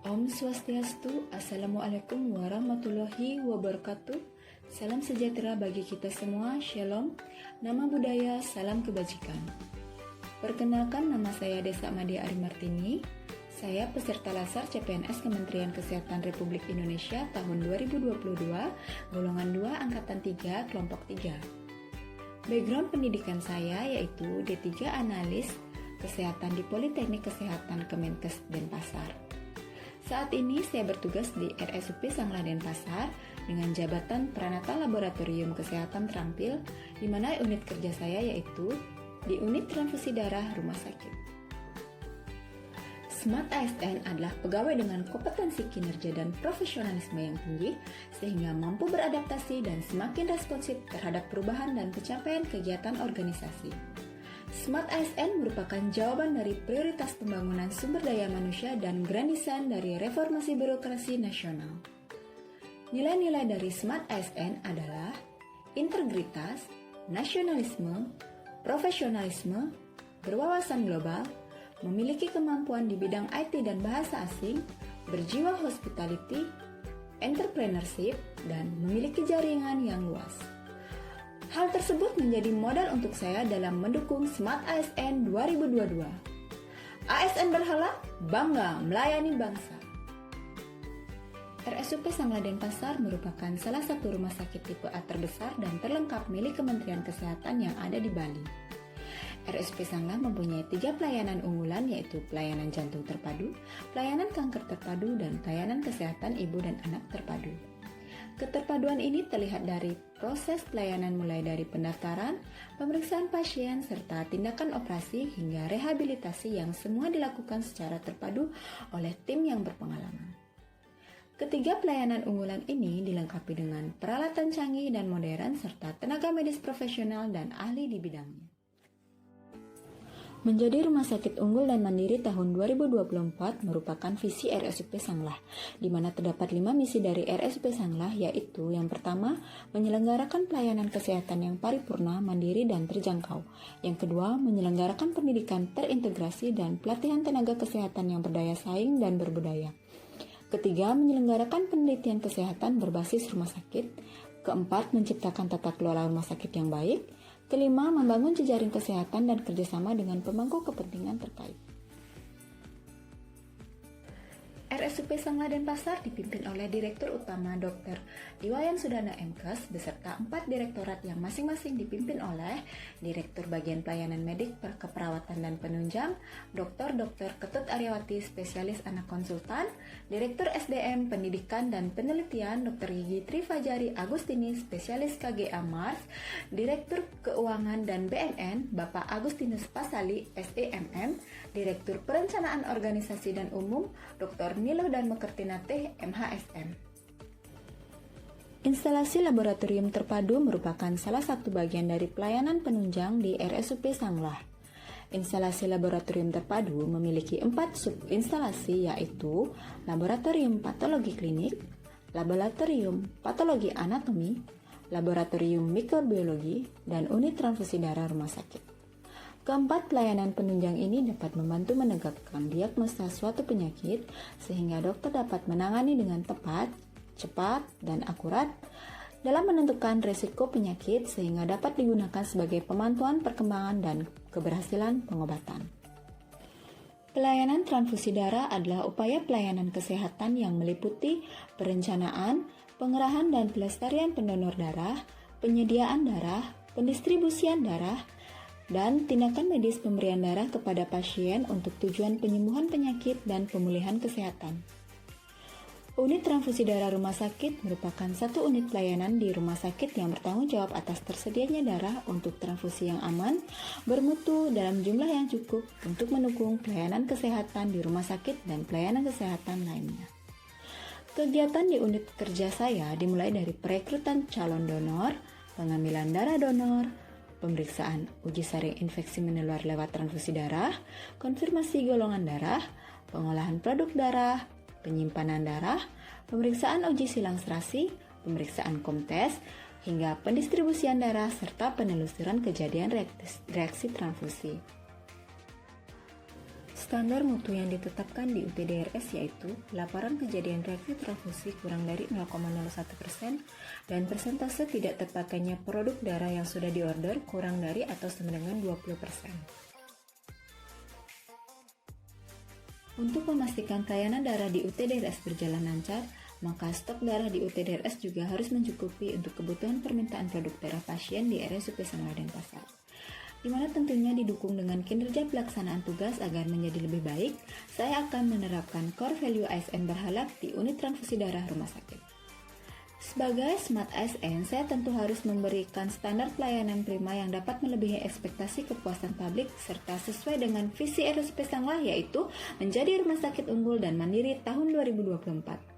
Om Swastiastu, Assalamualaikum warahmatullahi wabarakatuh. Salam sejahtera bagi kita semua, Shalom. Nama budaya, salam kebajikan. Perkenalkan, nama saya Desa Madia Ari Martini. Saya peserta Lasar CPNS Kementerian Kesehatan Republik Indonesia tahun 2022, golongan 2, angkatan 3, kelompok 3. Background pendidikan saya yaitu D3 Analis Kesehatan di Politeknik Kesehatan Kemenkes Denpasar. Saat ini saya bertugas di RSUP Sanglah Denpasar dengan jabatan Pranata Laboratorium Kesehatan Terampil, di mana unit kerja saya yaitu di unit transfusi darah rumah sakit. Smart ASN adalah pegawai dengan kompetensi kinerja dan profesionalisme yang tinggi sehingga mampu beradaptasi dan semakin responsif terhadap perubahan dan pencapaian kegiatan organisasi. Smart ASN merupakan jawaban dari prioritas pembangunan sumber daya manusia dan grand design dari reformasi birokrasi nasional. Nilai-nilai dari Smart ASN adalah integritas, nasionalisme, profesionalisme, berwawasan global, memiliki kemampuan di bidang IT dan bahasa asing, berjiwa hospitality, entrepreneurship, dan memiliki jaringan yang luas. Hal tersebut menjadi modal untuk saya dalam mendukung Smart ASN 2022. ASN berhala, bangga melayani bangsa. RSUP Sanglah Denpasar merupakan salah satu rumah sakit tipe A terbesar dan terlengkap milik Kementerian Kesehatan yang ada di Bali. RSUP Sanglah mempunyai 3 pelayanan unggulan yaitu pelayanan jantung terpadu, pelayanan kanker terpadu, dan pelayanan kesehatan ibu dan anak terpadu. Keterpaduan ini terlihat dari proses pelayanan mulai dari pendaftaran, pemeriksaan pasien, serta tindakan operasi hingga rehabilitasi yang semua dilakukan secara terpadu oleh tim yang berpengalaman. Ketiga pelayanan unggulan ini dilengkapi dengan peralatan canggih dan modern serta tenaga medis profesional dan ahli di bidangnya. Menjadi rumah sakit unggul dan mandiri tahun 2024 merupakan visi RSUP Sanglah, di mana terdapat 5 misi dari RSUP Sanglah, yaitu yang pertama, menyelenggarakan pelayanan kesehatan yang paripurna, mandiri, dan terjangkau. Yang kedua, menyelenggarakan pendidikan terintegrasi dan pelatihan tenaga kesehatan yang berdaya saing dan berbudaya. Ketiga, menyelenggarakan penelitian kesehatan berbasis rumah sakit. Keempat, menciptakan tata kelola rumah sakit yang baik. Kelima, membangun jejaring kesehatan dan kerjasama dengan pemangku kepentingan terkait. RSUP Sanglah Denpasar dipimpin oleh Direktur Utama Dr. Iwayan Sudana MKes beserta 4 direktorat yang masing-masing dipimpin oleh Direktur Bagian Pelayanan Medik Keperawatan dan Penunjang, Dr. Ketut Aryawati Spesialis Anak Konsultan, Direktur SDM Pendidikan dan Penelitian Dr. Gigi Trifajari Agustini Spesialis KGA Mars, Direktur Keuangan dan BNN Bapak Agustinus Pasali SEMM, Direktur Perencanaan Organisasi dan Umum Dr. Nilo dan Mekertinateh MHSM. Instalasi laboratorium terpadu merupakan salah satu bagian dari pelayanan penunjang di RSUP Sanglah. Instalasi laboratorium terpadu memiliki 4 subinstalasi yaitu laboratorium patologi klinik, laboratorium patologi anatomi, laboratorium mikrobiologi, dan unit transfusi darah rumah sakit. Keempat pelayanan penunjang ini dapat membantu menegakkan diagnosa suatu penyakit sehingga dokter dapat menangani dengan tepat, cepat, dan akurat dalam menentukan risiko penyakit sehingga dapat digunakan sebagai pemantauan perkembangan dan keberhasilan pengobatan. Pelayanan transfusi darah adalah upaya pelayanan kesehatan yang meliputi perencanaan, pengerahan dan pelestarian pendonor darah, penyediaan darah, pendistribusian darah, dan tindakan medis pemberian darah kepada pasien untuk tujuan penyembuhan penyakit dan pemulihan kesehatan. Unit transfusi darah rumah sakit merupakan satu unit pelayanan di rumah sakit yang bertanggung jawab atas tersedianya darah untuk transfusi yang aman, bermutu, dalam jumlah yang cukup untuk mendukung pelayanan kesehatan di rumah sakit dan pelayanan kesehatan lainnya. Kegiatan di unit kerja saya dimulai dari perekrutan calon donor, pengambilan darah donor, pemeriksaan uji saring infeksi menular lewat transfusi darah, konfirmasi golongan darah, pengolahan produk darah, penyimpanan darah, pemeriksaan uji silang serasi, pemeriksaan komtes, hingga pendistribusian darah serta penelusuran kejadian reaksi transfusi. Standar mutu yang ditetapkan di UTDRS yaitu laporan kejadian reaksi transfusi kurang dari 0,01% dan persentase tidak terpakainya produk darah yang sudah diorder kurang dari atau sama dengan 20%. Untuk memastikan pelayanan darah di UTDRS berjalan lancar, maka stok darah di UTDRS juga harus mencukupi untuk kebutuhan permintaan produk darah pasien di RSUP Sanglah Denpasar, di mana tentunya didukung dengan kinerja pelaksanaan tugas agar menjadi lebih baik. Saya akan menerapkan core value ASN berhalap di unit transfusi darah rumah sakit. Sebagai Smart ASN, saya tentu harus memberikan standar pelayanan prima yang dapat melebihi ekspektasi kepuasan publik serta sesuai dengan visi RSUP Sanglah, yaitu menjadi rumah sakit unggul dan mandiri tahun 2024.